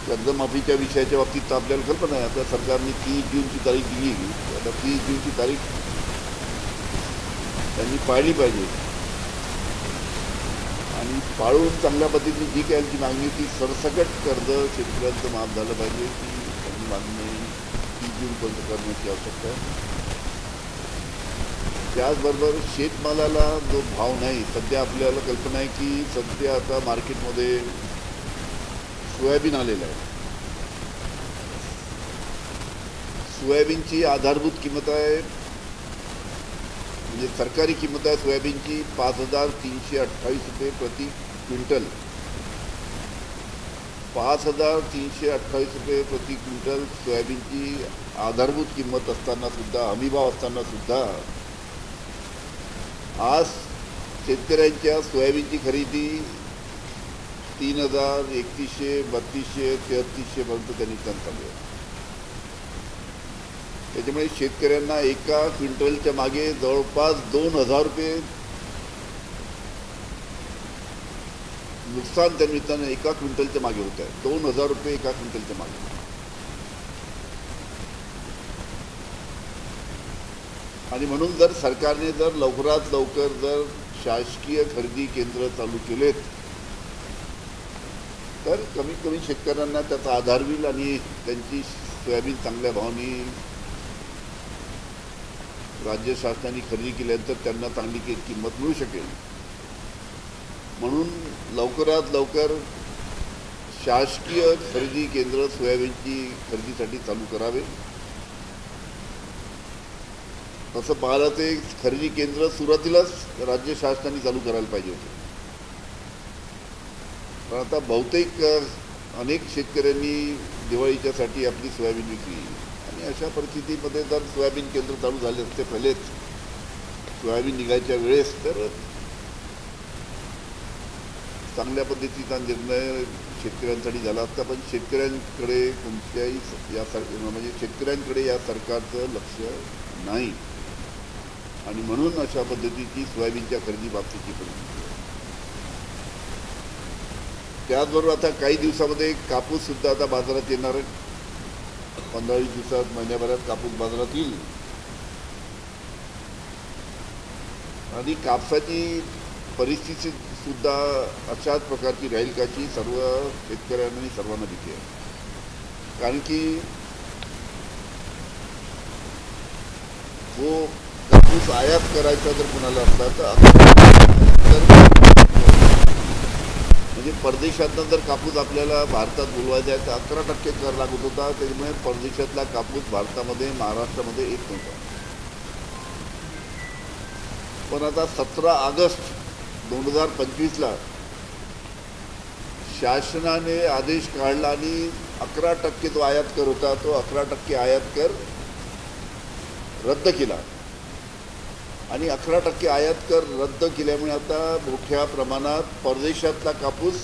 कर्जमाफीच्या विषयाच्या बाबतीत तर आपल्याला कल्पना आहे. आपल्या सरकारने 30 जूनची तारीख दिली. आता 30 जूनची तारीख त्यांनी पाळली पाहिजे आणि पाळून चांगल्या पद्धतीने जी काही यांची मागणी ती सरसकट कर्ज शेतकऱ्यांचं माफ झालं पाहिजे ती त्यांनी मागणी 30 जूनपर्यंत करण्याची आवश्यकता आहे. त्याचबरोबर शेतमालाला जो भाव नाही, सध्या आपल्याला कल्पना आहे की सध्या आता मार्केटमध्ये सोयाबीन आलेलं आहे. सोयाबीनची आधारभूत किंमत आहे, म्हणजे सरकारी किंमत आहे सोयाबीनची 5,328 रुपये प्रति क्विंटल. 5,328 रुपये प्रति क्विंटल सोयाबीनची आधारभूत किंमत असताना सुद्धा, हमीभाव असताना सुद्धा आज शेतकऱ्यांच्या सोयाबीनची खरेदी 3,000, 3,100, 3,200, 3,300 पर्यंत त्यांनी चालू आहे. त्याच्यामुळे शेतकऱ्यांना एका क्विंटलच्या मागे जवळपास 2,000 रुपये नुकसान त्या निमित्तानं एका क्विंटलच्या मागे होत आहे. 2,000 रुपये एका क्विंटलच्या मागे. आणि म्हणून जर सरकारने जर लवकरात लवकर जर शासकीय खरेदी केंद्र चालू केलेत तर कमीत कमी शेतकऱ्यांना त्याचा आधार होईल आणि त्यांची सोयाबीन चांगल्या भावाने राज्य शासनाने खरेदी केल्यानंतर त्यांना चांगली किंमत मिळू शकेल. म्हणून लवकरात लवकर शासकीय खरेदी केंद्र सोयाबीनची खरेदीसाठी चालू करावे. तसं पाहिलं ते खरेदी केंद्र सुरुवातीलाच राज्य शासनाने चालू करायला पाहिजे होते. पण आता बहुतेक अनेक शेतकऱ्यांनी दिवाळीच्यासाठी आपली सोयाबीन विकली आणि अशा परिस्थितीमध्ये जर सोयाबीन केंद्र चालू झाले असते पहिलेच सोयाबीन निघायच्या वेळेस तर चांगल्या पद्धतीचा निर्णय शेतकऱ्यांसाठी झाला असता. पण शेतकऱ्यांकडे कोणत्याही म्हणजे शेतकऱ्यांकडे या सरकारचं लक्ष नाही आणि म्हणून अशा पद्धतीची सोयाबीनच्या खरेदी बाबतीची परिस्थिती आहे. त्याचबरोबर आता काही दिवसामध्ये कापूस सुद्धा आता बाजारात येणार आहे. 15-20 दिवसात, महिन्याभरात कापूस बाजारात येईल आणि कापसाची परिस्थिती सुद्धा अशाच प्रकारची राहील का की सर्व शेतकऱ्यांनी सर्वांना भीती आहे. कारण की जो कापूस आयात करायचा जर कुणाला असला तर म्हणजे परदेशातनं जर कापूस आपल्याला भारतात बोलवायचा आहे तर 11% कर लागत होता. त्याच्यामुळे परदेशातला कापूस भारतामध्ये, महाराष्ट्रामध्ये येत नव्हता. पण आता 17 ऑगस्ट 2025ला शासनाने आदेश काढला आणि 11% जो आयात कर होता तो 11% आयात कर रद्द केला आणि 11% आयात कर रद्द केल्यामुळे आता मोठ्या प्रमाणात परदेशातला कापूस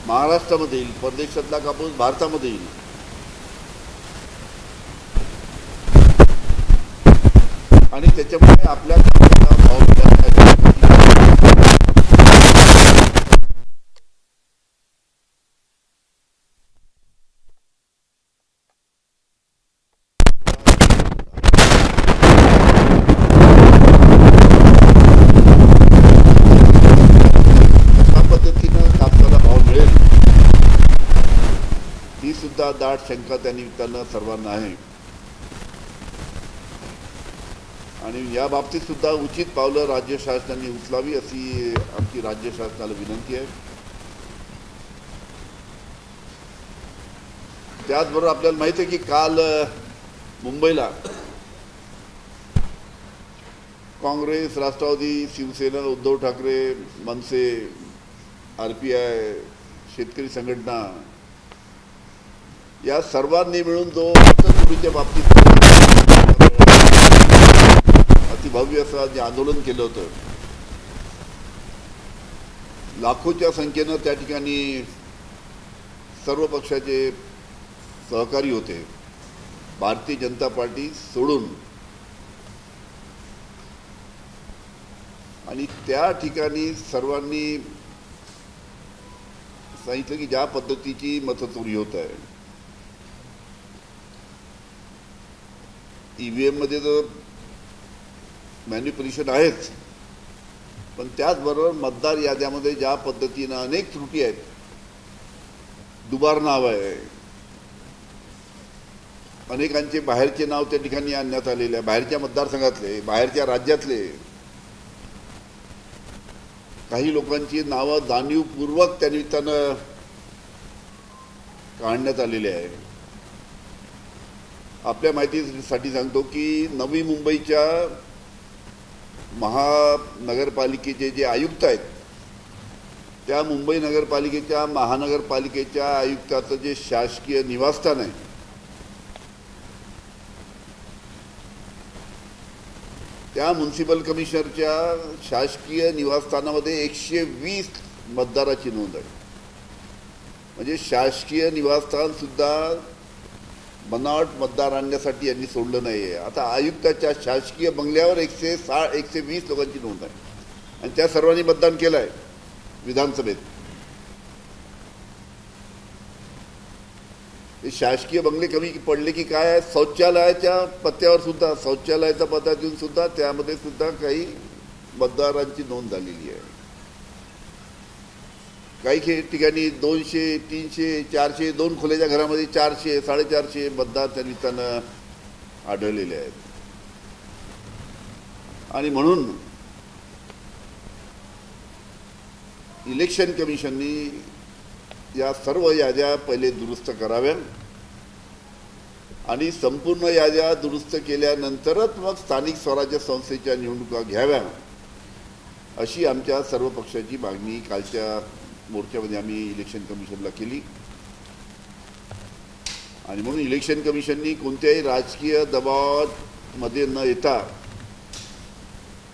महाराष्ट्रामध्ये येईल, परदेशातला कापूस भारतामध्ये येईल. आणि त्याच्यामुळे आपल्या कापसाचा भाव सुद्धा दाट शंका त्या निमित्तानं सर्वांना आहे. आणि या बाबतीत सुद्धा उचित पावलं राज्य शासनाने उचलावी अशी आमची राज्य शासनाला विनंती आहे. त्याचबरोबर आपल्याला माहिती आहे की काल मुंबईला काँग्रेस, राष्ट्रवादी, शिवसेना, उद्धव ठाकरे, मनसे, RPI, शेतकरी संघटना या सर्वांनी मिळून जो पतचोरीच्या बाबतीत अतिभव्य असं जे आंदोलन केलं होतं, लाखोच्या संख्येनं त्या ठिकाणी सर्व पक्षाचे सहकारी होते, भारतीय जनता पार्टी सोडून. आणि त्या ठिकाणी सर्वांनी सांगितलं की ज्या पद्धतीची मतचोरी होत आहे, ईव्हीएम मध्ये तर मॅन्युप्युलेशन आहेच, पण त्याचबरोबर मतदार याद्यामध्ये ज्या पद्धतीनं अनेक त्रुटी आहेत, दुबार नाव आहे, अनेकांचे बाहेरचे नाव त्या ठिकाणी आणण्यात आलेले आहे, बाहेरच्या मतदारसंघातले, बाहेरच्या राज्यातले काही लोकांची नावं जाणीवपूर्वक त्या निमित्तानं काढण्यात आलेली आहे. आपल्या माहितीसाठी सांगतो की नवी मुंबईच्या महानगरपालिकेचे जे आयुक्त आहेत, त्या मुंबई नगरपालिकेच्या महानगरपालिकेच्या आयुक्ताचं जे शासकीय निवासस्थान आहे, त्या म्युन्सिपल कमिशनरच्या शासकीय निवासस्थानामध्ये 120 मतदाराची नोंद आहे. म्हणजे शासकीय निवासस्थान सुद्धा बनावट मतदार आणण्यासाठी यांनी सोडलं नाही आहे. आता आयुक्ताच्या शासकीय बंगल्यावर 120 लोकांची नोंद आहे आणि त्या सर्वांनी मतदान केलं आहे विधानसभेत. शासकीय बंगले कमी पडले की काय आहे, शौचालयाच्या पत्त्यावर सुद्धा, शौचालयाचा पत्ता देऊन सुद्धा त्यामध्ये सुद्धा काही मतदारांची नोंद झालेली आहे. काही ठिकाणी 200, 300, 400, 2 खोल्याच्या घरामध्ये 400, 450 मतदार त्या निमित्तानं आढळलेले आहेत. आणि म्हणून इलेक्शन कमिशननी या सर्व याद्या पहिले दुरुस्त कराव्या आणि संपूर्ण याद्या दुरुस्त केल्यानंतरच मग स्थानिक स्वराज्य संस्थेच्या निवडणुका घ्याव्या, अशी आमच्या सर्व पक्षाची मागणी कालच्या मोर्चामध्ये आम्ही इलेक्शन कमिशनला केली. आणि म्हणून इलेक्शन कमिशननी कोणत्याही राजकीय दबावामध्ये न येता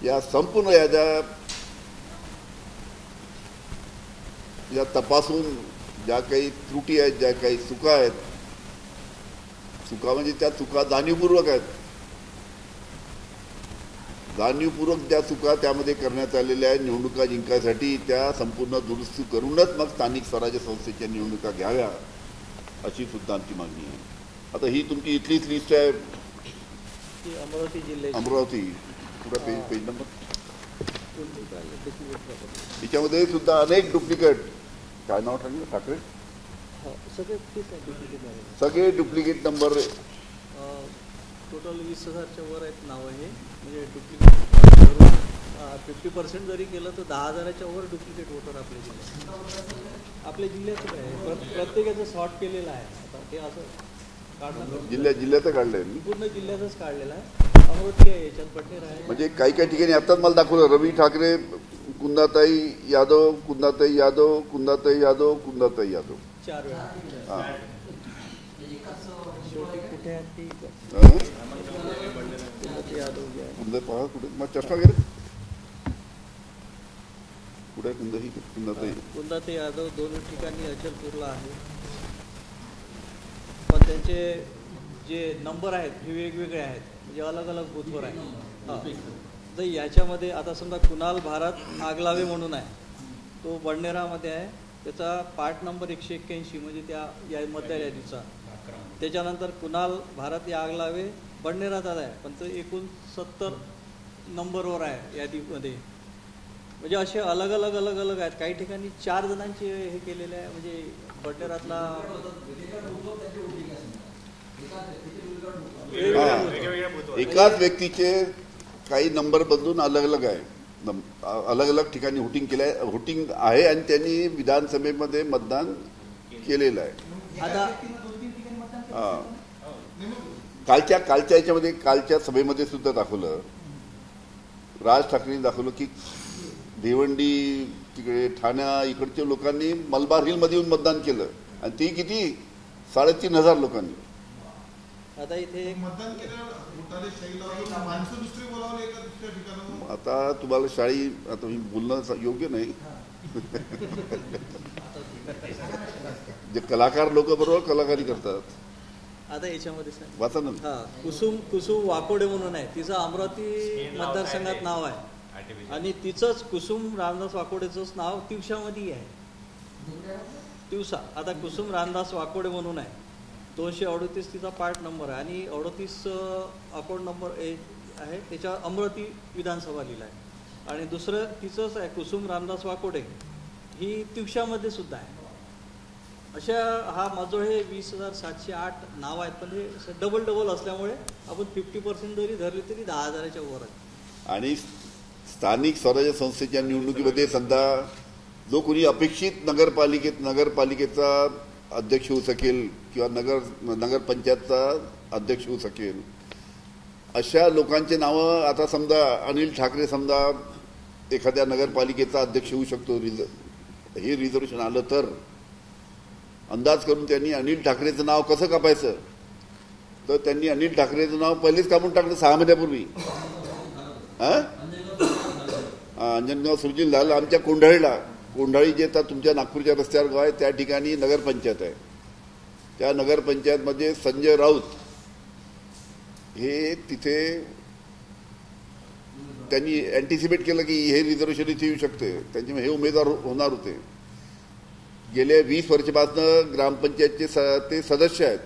या संपूर्ण याद्या या तपासून ज्या काही त्रुटी आहेत, ज्या काही चुका आहेत, चुका म्हणजे त्या चुका जाणीवपूर्वक आहेत, जाणीवपूर्वक ज्या चुका त्यामध्ये करण्यात आलेल्या आहेत निवडणुका जिंकायसाठी, त्या संपूर्ण दुरुस्ती करूनच मग स्थानिक स्वराज्य संस्थेच्या निवडणुका घ्याव्या, अशी सुद्धा आमची मागणी आहे. आता ही तुमची इथलीच लिस्ट आहे, अमरावती जिल्ह्याची. अमरावती पुढे पेज नंबर, त्याच्यामध्ये सुद्धा अनेक डुप्लिकेट, काय नाव ठरलं ठाकरे, सगळे डुप्लिकेट नंबर, टोटल 20,000च्या वर आहेत नाव. हे म्हणजे डुप्लिकेट 50% जरी केलं तर 10,000च्या वर डुप्लिकेट वोटर आपल्या जिल्ह्यात आहे. प्रत्येकाचं सॉर्ट केलेलं आहे. आता ते असं काढणं जिल्ह्याचं काढलंय, पूर्ण जिल्ह्यातच काढलेलं आहे. अमरावती आहे, याच्यात बडनेर आहे. म्हणजे काही काही ठिकाणी आताच मला दाखवलं, रवी ठाकरे, कुंदाताई यादव, कुंदाताई यादव, कुंदाताई यादव, कुंदाताई यादव, 4 वेळा. शेवटी कुठे आहे ती कुंद पहा कुठे, मग चष्मा गेले कुठे कुंदही कुंदाताई यादव 2 ठिकाणी अचलपूरला आहे. पण त्यांचे जे नंबर आहेत हे वेगवेगळे आहेत, म्हणजे अलग अलग बूथवर आहे. तर याच्यामध्ये आता समजा कुणाल भारत आगलावे म्हणून आहे, तो बडनेरामध्ये आहे, त्याचा पार्ट नंबर 181 म्हणजे त्या या मतदार यादीचा. त्याच्यानंतर कुणाल भारत या आगलावे बडनेरात आहे, पण तो एकूण 70 नंबरवर आहे यादीमध्ये. म्हणजे असे अलग अलग अलग अलग आहेत. काही ठिकाणी 4 जणांचे हे केलेले आहे, म्हणजे बडनेरातला एकाच व्यक्तीचे काही नंबर बदलून अलग अलग आहे, अलग अलग ठिकाणी व्होटिंग आहे आणि त्यांनी विधानसभेमध्ये मतदान केलेलं आहे. आता कालच्या याच्यामध्ये, कालच्या सभेमध्ये सुद्धा दाखवलं, राज ठाकरेंनी दाखवलं की भिवंडी तिकडे ठाणा इकडच्या लोकांनी मलबार हिलमध्ये येऊन मतदान केलं आणि ती किती 3,500 लोकांनी. आता इथे आता तुम्हाला शाळी, आता मी बोलणं योग्य नाही, जे कलाकार लोक बरोबर कलाकारी करतात. आता याच्यामध्ये वाचा ना. कुसुम वाकोडे म्हणून आहे, तिचं अमरावती मतदारसंघात नाव आहे आणि तिचंच कुसुम रामदास वाकोडेचंच नाव तिवशामध्ये आहे. दिवसा आता कुसुम रामदास वाकोडे म्हणून आहे, 238 तिचा पार्ट नंबर आहे आणि 38 अकाउंट नंबर आहे, त्याच्यावर अमरावती विधानसभा लिहिला आहे. आणि दुसरं तिचंच आहे कुसुम रामदास वाकोडे, ही तिवशामध्ये सुद्धा आहे. अशा हा माझं हे 20,708 नाव आहेत, पण हे डबल असल्यामुळे आपण 50% जरी धरली तरी 10,000च्या वर आहे. आणि स्थानिक स्वराज्य संस्थेच्या निवडणुकीमध्ये समजा जो कोणी अपेक्षित नगरपालिकेचा अध्यक्ष होऊ शकेल किंवा नगरपंचायतचा अध्यक्ष होऊ शकेल, अशा लोकांचे नावं आता समजा अनिल ठाकरे समजा एखाद्या नगरपालिकेचा अध्यक्ष होऊ शकतो, हे रिझर्वेशन आलं तर अंदाज करून त्यांनी अनिल ठाकरेचं नाव कसं कापायचं, तर त्यांनी अनिल ठाकरेचं नाव पहिलेच कापून टाकलं 6 महिन्यापूर्वी. अंजनगाव सुरजील झालं. आमच्या कोंढाळी जे आता तुमच्या नागपूरच्या रस्त्यावर गाव आहे त्या ठिकाणी नगरपंचायत आहे. त्या नगरपंचायतमध्ये संजय राऊत हे तिथे त्यांनी अँटिसिपेट केलं की हे रिझर्वेशन इथे येऊ शकते, त्यांचे हे उमेदवार होणार होते. गेल्या 20 वर्षापासून ग्रामपंचायतचे ते सदस्य आहेत.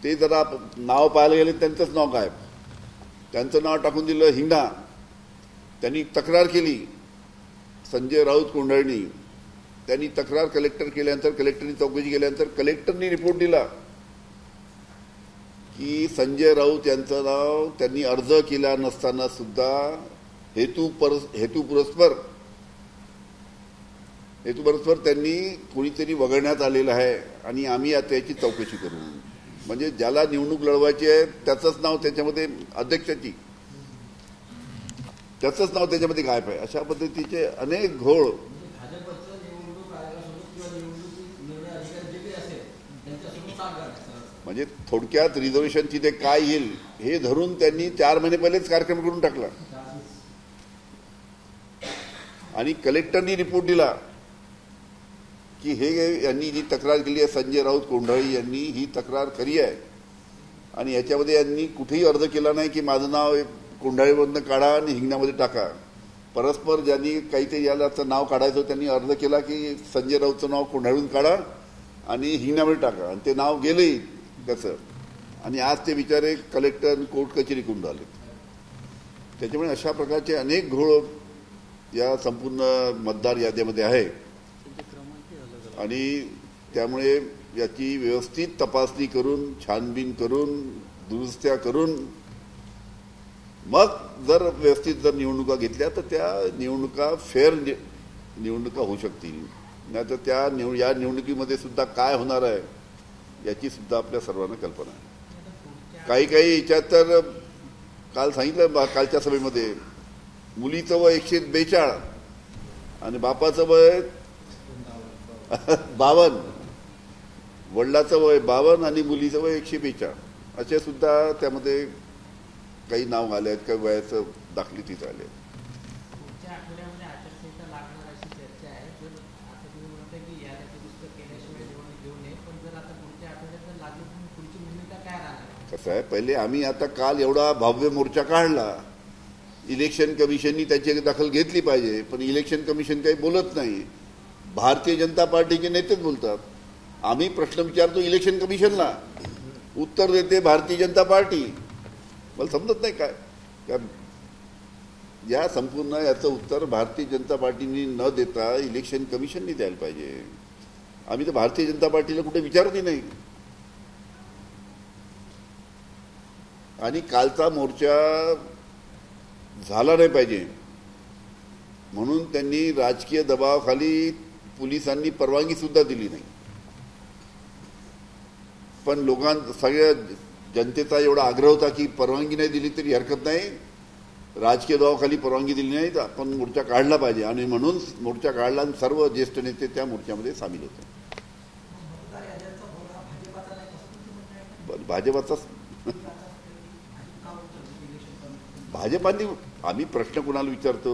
ते जरा नाव पाहायला गेले त्यांचंच नाव गायब. त्यांचं नाव टाकून दिलं हिंगणा. त्यांनी तक्रार केली संजय राऊत कोंढाळणी. त्यांनी तक्रार कलेक्टर केल्यानंतर कलेक्टरनी चौकशी केल्यानंतर कलेक्टरनी रिपोर्ट दिला की संजय राऊत यांचं नाव त्यांनी अर्ज केला नसताना सुद्धा हेतुपुरस्पर त्यांनी कोणीतरी वगळण्यात आलेलं आहे आणि आम्ही आता याची चौकशी करू. म्हणजे ज्याला निवडणूक लढवायची आहे त्याचंच नाव त्याच्यामध्ये अध्यक्षाची त्याचंच नाव त्याच्यामध्ये गायब आहे. अशा पद्धतीचे अनेक घोळ. म्हणजे थोडक्यात रिझर्वेशन तिथे काय येईल हे धरून त्यांनी 4 महिने पहिलेच कार्यक्रम करून टाकला आणि कलेक्टरनी रिपोर्ट दिला की हे यांनी जी तक्रार केली आहे संजय राऊत कोंढाळी यांनी ही तक्रार खरी आहे आणि याच्यामध्ये यांनी कुठेही अर्ज केला नाही की माझं नाव कोंढाळीमधनं काढा आणि हिंगण्यामध्ये टाका. परस्पर ज्यांनी काहीतरी यालाचं नाव काढायचं त्यांनी अर्ज केला की संजय राऊतचं नाव कोंढाळून काढा आणि हिंगण्यामध्ये टाका आणि ते नाव गेलंही कसं. आणि आज ते बिचारे कलेक्टर कोर्ट कचेरी करून आले. त्याच्यामुळे अशा प्रकारचे अनेक घोळ या संपूर्ण मतदार यादीमध्ये आहे आणि त्यामुळे याची व्यवस्थित तपासणी करून छानबीन करून दुरुस्त्या करून मग जर व्यवस्थित निवडणुका घेतल्या तर त्या निवडणुका फेअर निवडणुका होऊ शकतील. नाही तर या निवडणुकीमध्ये सुद्धा काय होणार आहे याची सुद्धा आपल्या सर्वांना कल्पना आहे. काही याच्यात तर काल सांगितलं कालच्या सभेमध्ये मुलीचं वय 142 आणि बापाचं वय 52, वडिलाचं वय 52 आणि मुलीचं वय 142 असे सुद्धा त्यामध्ये काही नाव आले आहेत. काही वयाचं दाखली तिथं आले. कसं आहे, पहिले आम्ही आता काल एवढा भव्य मोर्चा काढला. इलेक्शन कमिशननी त्याची दखल घेतली पाहिजे, पण इलेक्शन कमिशन काही बोलत नाही. भारतीय जनता पार्टीचे नेतेच बोलतात. आम्ही प्रश्न विचारतो इलेक्शन कमिशनला, उत्तर देते भारतीय जनता पार्टी. मला समजत नाही काय या संपूर्ण याचं उत्तर भारतीय जनता पार्टीने न देता इलेक्शन कमिशननी द्यायला पाहिजे. आम्ही तर भारतीय जनता पार्टीला कुठे विचारतही नाही. आणि कालचा मोर्चा झाला नाही पाहिजे म्हणून त्यांनी राजकीय दबावाखाली पोलिसांनी परवानगी सुद्धा दिली नाही. पण सगळ्या जनतेचा एवढा आग्रह होता की परवानगी नाही दिली तरी हरकत नाही, राजकीय दबावाखाली परवानगी दिली नाही तर आपण मोर्चा काढला पाहिजे. आणि म्हणून मोर्चा काढला आणि सर्व ज्येष्ठ नेते त्या मोर्चामध्ये सामील होते. भाजपाने आम्ही प्रश्न कोणाला विचारतो?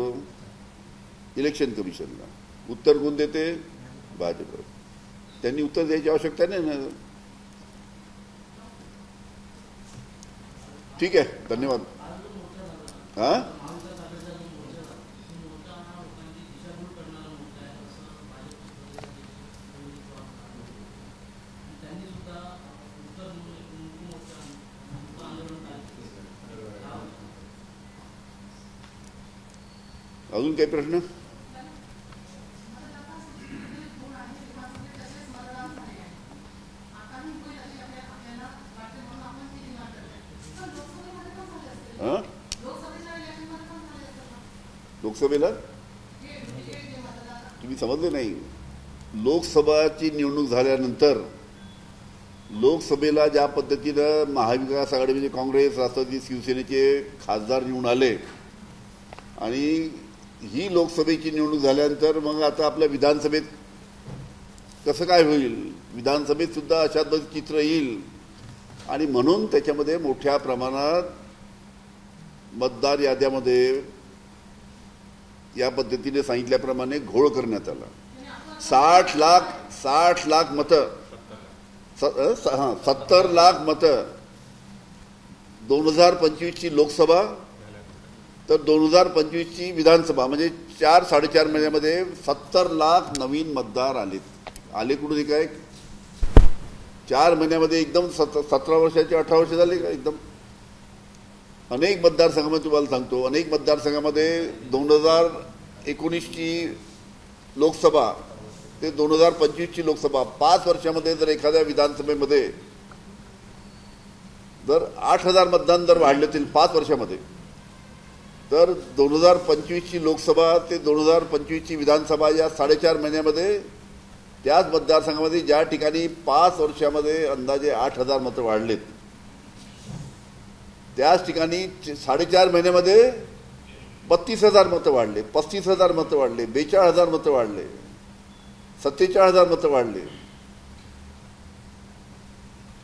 इलेक्शन कमिशनला. उत्तर कोण देते? भाजप. त्यांनी उत्तर द्यायची आवश्यकता नाही ना. ठीक आहे, धन्यवाद. अजून काही प्रश्न? लोकसभेला तुम्ही समजले नाही. लोकसभाची निवडणूक झाल्यानंतर लोकसभेला ज्या पद्धतीनं महाविकास आघाडी म्हणजे काँग्रेस, राष्ट्रवादी, शिवसेनेचे खासदार निवडून आले आणि ही लोकसभेची निवडणूक झाल्यानंतर मग आता आपल्या विधानसभेत कसं काय होईल, विधानसभेत सुद्धा अशा चित्र येईल आणि म्हणून त्याच्यामध्ये मोठ्या प्रमाणात मतदार याद्यामध्ये या पद्धतीने सांगितल्याप्रमाणे घोळ करण्यात आला. 60 लाख मतं 70 लाख मतं 2025ची लोकसभा तर 2025ची विधानसभा म्हणजे 4-4.5 महिन्यामध्ये 70 लाख नवीन मतदार आले कुठून काय 4 महिन्यामध्ये एकदम 17 वर्षाचे 18 वर्ष झाले का एकदम. अनेक मतदारसंघामध्ये तुम्हाला सांगतो, अनेक मतदारसंघामध्ये 2019ची लोकसभा ते 2025ची लोकसभा 5 वर्षामध्ये जर एखाद्या विधानसभेमध्ये जर 8,000 मतदान जर वाढले असतील 5 वर्षामध्ये तर 2025ची लोकसभा ते 2025ची विधानसभा या 4.5 महिन्यामध्ये त्याच मतदारसंघामध्ये ज्या ठिकाणी 5 वर्षामध्ये अंदाजे 8,000 मतं वाढलेत त्याच ठिकाणी 4.5 महिन्यामध्ये 32,000 मतं वाढले, 35,000 मतं वाढले, 42,000 मतं वाढले, 47,000 मतं वाढले.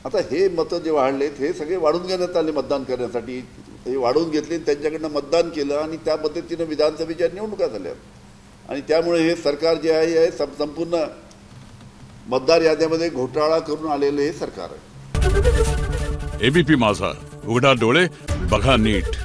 आता हे मतं जे वाढलेत हे सगळे वाढून घेण्यात आले मतदान करण्यासाठी. हे वाढवून घेतले, त्यांच्याकडनं मतदान केलं आणि त्या पद्धतीनं विधानसभेच्या निवडणुका झाल्या आणि त्यामुळे हे सरकार जे आहे संपूर्ण मतदार याद्यामध्ये घोटाळा करून आलेले हे सरकार आहे. एबीपी माझा, उघडा डोळे बघा नीट.